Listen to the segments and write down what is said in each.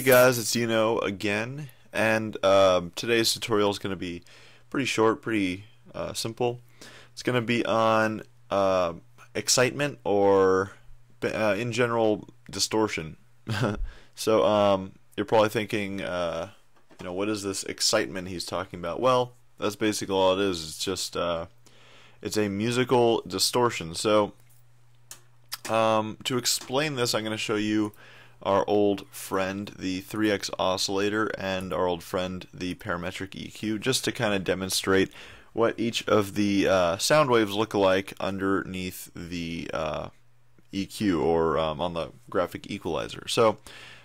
guys, it's again, and today's tutorial is going to be pretty short, pretty simple. It's going to be on excitement or in general distortion. So you're probably thinking, what is this excitement he's talking about? Well, that's basically all it is. It's just it's a musical distortion. So to explain this, I'm going to show you our old friend, the 3x oscillator, and our old friend, the parametric EQ, just to kind of demonstrate what each of the sound waves look like underneath the EQ, or on the graphic equalizer. So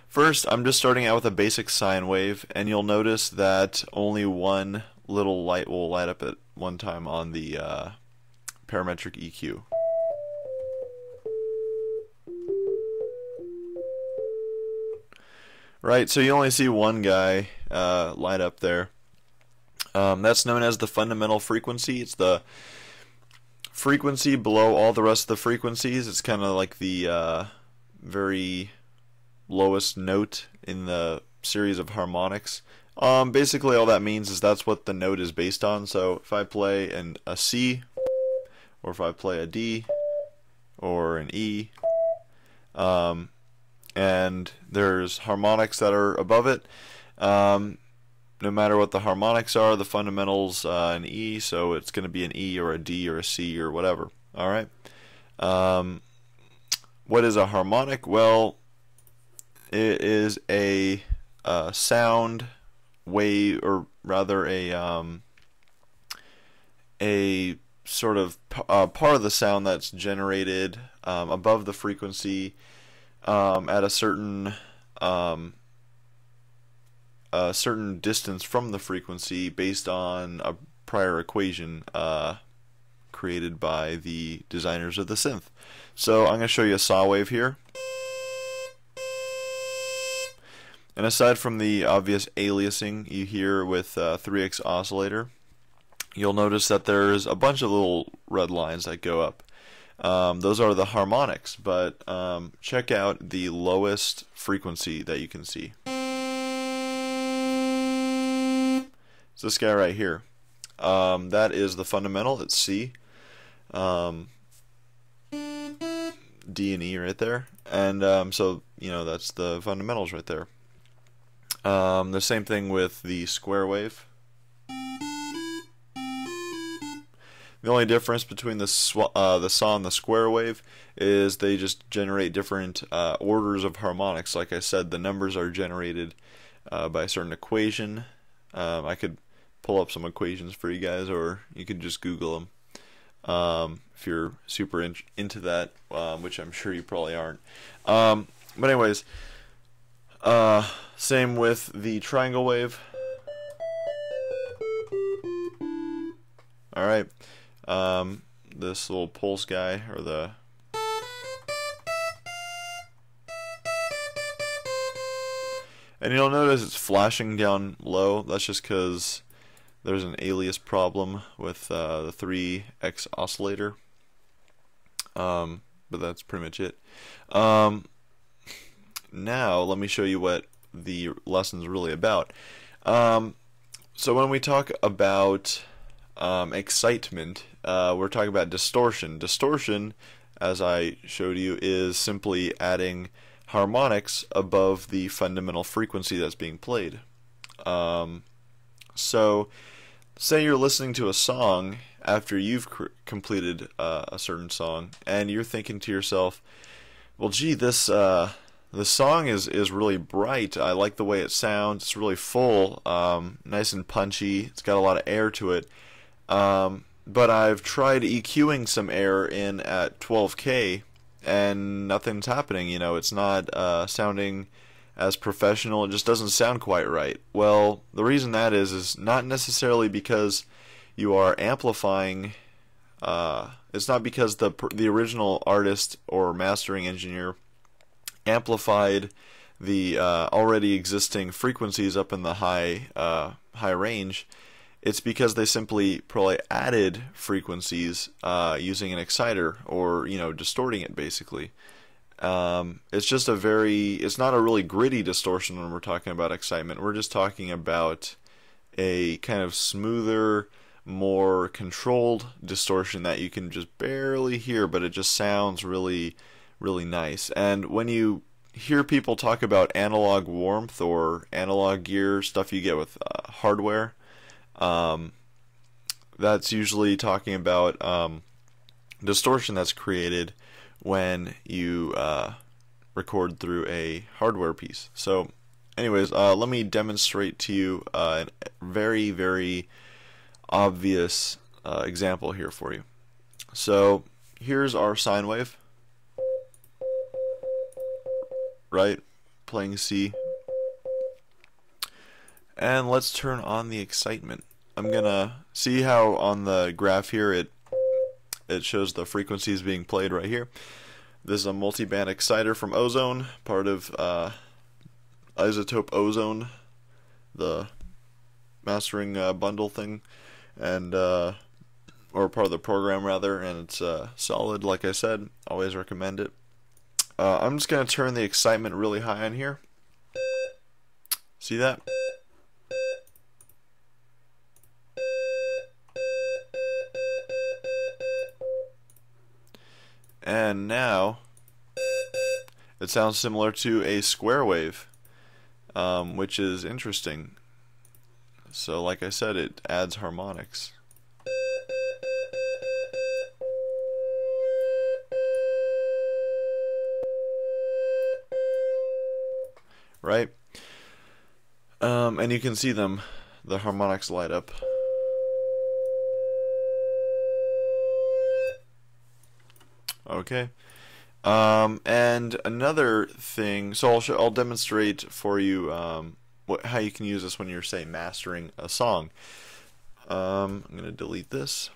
first, I'm just starting out with a basic sine wave, and you'll notice that only one little light will light up at one time on the parametric EQ. Right, so you only see one guy light up there. That's known as the fundamental frequency. It's the frequency below all the rest of the frequencies. It's kind of like the very lowest note in the series of harmonics. Basically all that means is that's what the note is based on. So if I play a C, or if I play a D, or an E, and there's harmonics that are above it, no matter what the harmonics are, the fundamentals an E, so it's going to be an E or a D or a C or whatever. Alright. What is a harmonic? Well, it is a sound wave, or rather a sort of part of the sound that's generated above the frequency at a certain distance from the frequency based on a prior equation created by the designers of the synth. So I'm going to show you a saw wave here. And aside from the obvious aliasing you hear with 3x oscillator, you'll notice that there's a bunch of little red lines that go up. Those are the harmonics, but check out the lowest frequency that you can see. It's this guy right here. That is the fundamental. It's C, D and E right there, and so that's the fundamentals right there. The same thing with the square wave. The only difference between the saw and the square wave is they just generate different orders of harmonics. Like I said, the numbers are generated by a certain equation. I could pull up some equations for you guys, or you could just Google them if you're super into that, which I'm sure you probably aren't. But anyways, same with the triangle wave. Alright. This little pulse guy, or the and you'll notice it's flashing down low. That's just because there's an alias problem with the 3x oscillator, but that's pretty much it. Now let me show you what the lesson's really about. So when we talk about excitement, we're talking about distortion. Distortion, as I showed you, is simply adding harmonics above the fundamental frequency that's being played. So say you're listening to a song after you've completed a certain song, and you're thinking to yourself, well, gee, this song is really bright. I like the way it sounds. It's really full, nice and punchy. It's got a lot of air to it. But I've tried EQing some air in at 12K, and nothing's happening. It's not sounding as professional. It just doesn't sound quite right. Well, the reason that is not necessarily because you are amplifying. It's not because the original artist or mastering engineer amplified the already existing frequencies up in the high range. It's because they simply probably added frequencies using an exciter, or distorting it basically. It's just a very, it's not a really gritty distortion when we're talking about excitement. We're just talking about a kind of smoother, more controlled distortion that you can just barely hear, but it just sounds really, really nice. And when you hear people talk about analog warmth or analog gear, stuff you get with hardware, that's usually talking about distortion that's created when you record through a hardware piece. So anyways, let me demonstrate to you a very, very obvious example here for you. So here's our sine wave, right, playing C, and let's turn on the excitement. I'm gonna see how on the graph here it shows the frequencies being played right here. This is a multi-band exciter from Ozone, part of Isotope Ozone, the mastering bundle thing, and or part of the program rather, and it's solid, like I said. Always recommend it. I'm just gonna turn the excitement really high on here. See that? And now it sounds similar to a square wave, which is interesting. So like I said, it adds harmonics. Right? And you can see them, the harmonics light up. Okay. And another thing, so I'll demonstrate for you how you can use this when you're, say, mastering a song. I'm going to delete this.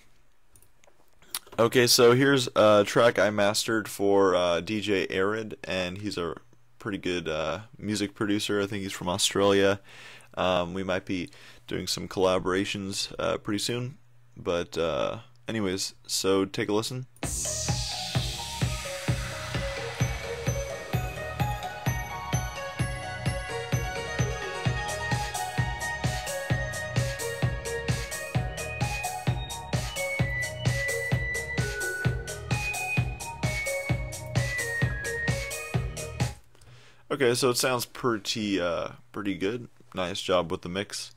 Okay, so here's a track I mastered for DJ ArRod, and he's a pretty good music producer. I think he's from Australia. We might be doing some collaborations pretty soon. But anyways, so take a listen. Okay, so it sounds pretty good. Nice job with the mix.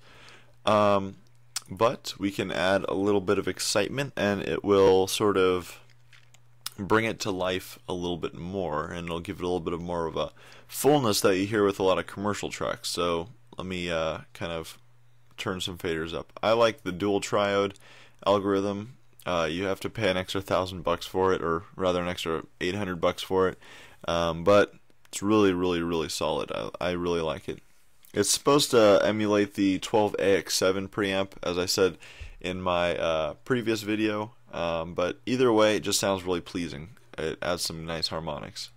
But we can add a little bit of excitement, and it will sort of bring it to life a little bit more, and it'll give it a little bit of more of a fullness that you hear with a lot of commercial tracks. So let me kind of turn some faders up. I like the dual triode algorithm. You have to pay an extra $1,000 for it, or rather an extra $800 for it. But it's really, really, really solid. I really like it. It's supposed to emulate the 12AX7 preamp, as I said in my previous video. But either way, it just sounds really pleasing. It adds some nice harmonics.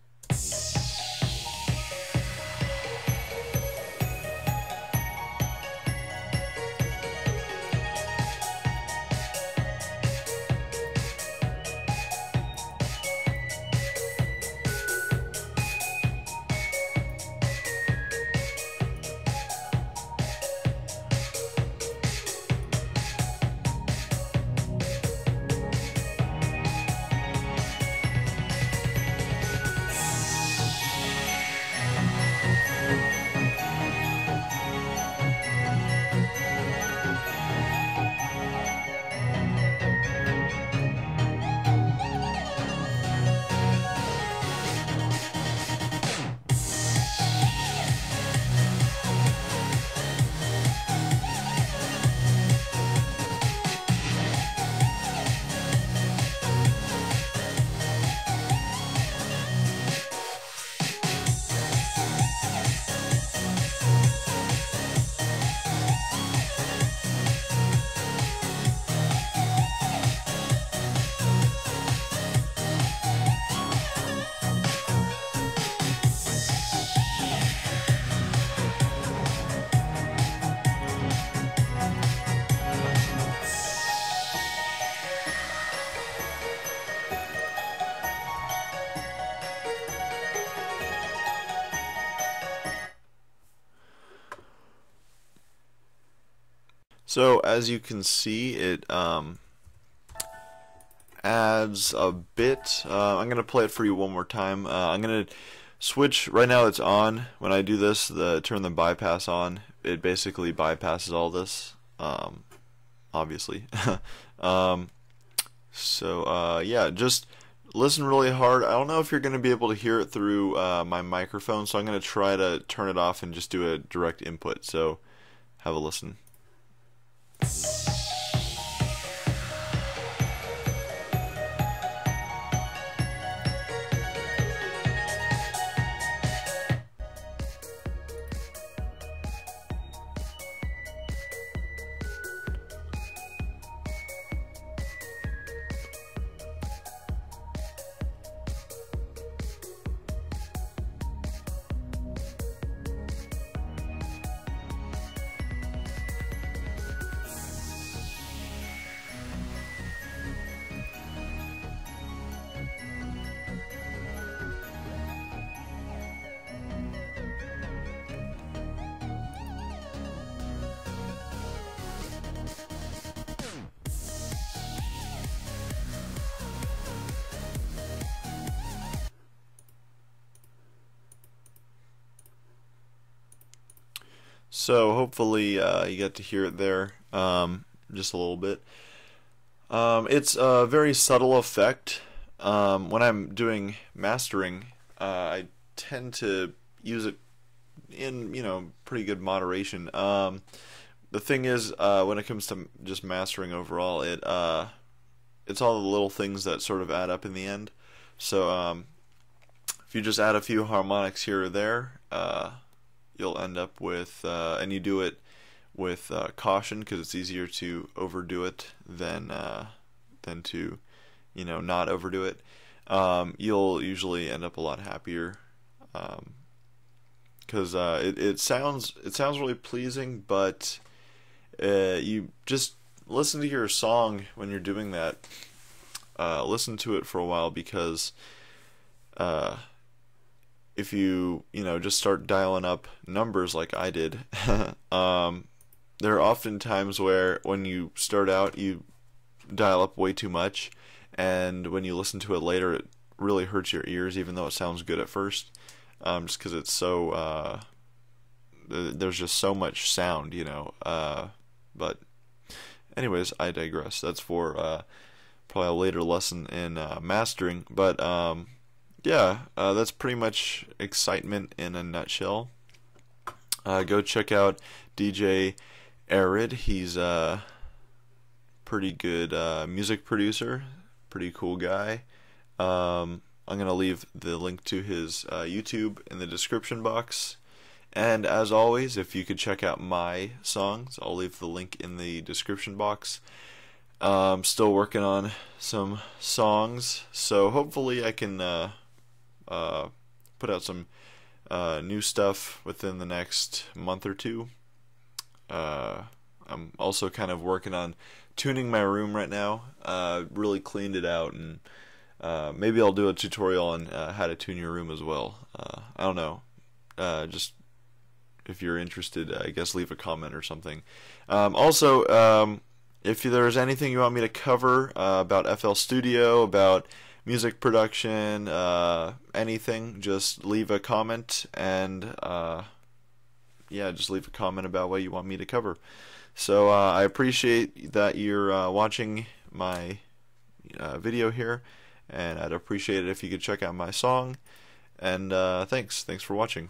So as you can see, it adds a bit. I'm going to play it for you one more time. I'm going to switch. Right now it's on. When I do this, turn the bypass on. It basically bypasses all this, obviously. Yeah, just listen really hard. I don't know if you're going to be able to hear it through my microphone, so I'm going to try to turn it off and just do a direct input. So have a listen. So hopefully you get to hear it there, just a little bit. It's a very subtle effect. When I'm doing mastering, I tend to use it in pretty good moderation. The thing is, when it comes to just mastering overall, it's all the little things that sort of add up in the end. So if you just add a few harmonics here or there, you'll end up with, and you do it with caution, because it's easier to overdo it than to not overdo it. You'll usually end up a lot happier, because it sounds really pleasing, but you just listen to your song when you're doing that. Listen to it for a while, because if you just start dialing up numbers like I did, there are often times where when you start out you dial up way too much, and when you listen to it later it really hurts your ears, even though it sounds good at first, just because it's so there's just so much sound, but anyways, I digress. That's for probably a later lesson in mastering, but yeah, that's pretty much excitement in a nutshell. Go check out DJ ArRod. He's a pretty good music producer, pretty cool guy. I'm going to leave the link to his YouTube in the description box. And as always, if you could check out my songs, I'll leave the link in the description box. I'm still working on some songs, so hopefully I can put out some new stuff within the next month or two. I'm also kind of working on tuning my room right now. Really cleaned it out, and maybe I'll do a tutorial on how to tune your room as well. I don't know. Just if you're interested, I guess leave a comment or something. Also, if there's anything you want me to cover about FL Studio, about music production, anything, just leave a comment, and yeah, just leave a comment about what you want me to cover. So I appreciate that you're watching my video here, and I'd appreciate it if you could check out my song, and thanks for watching.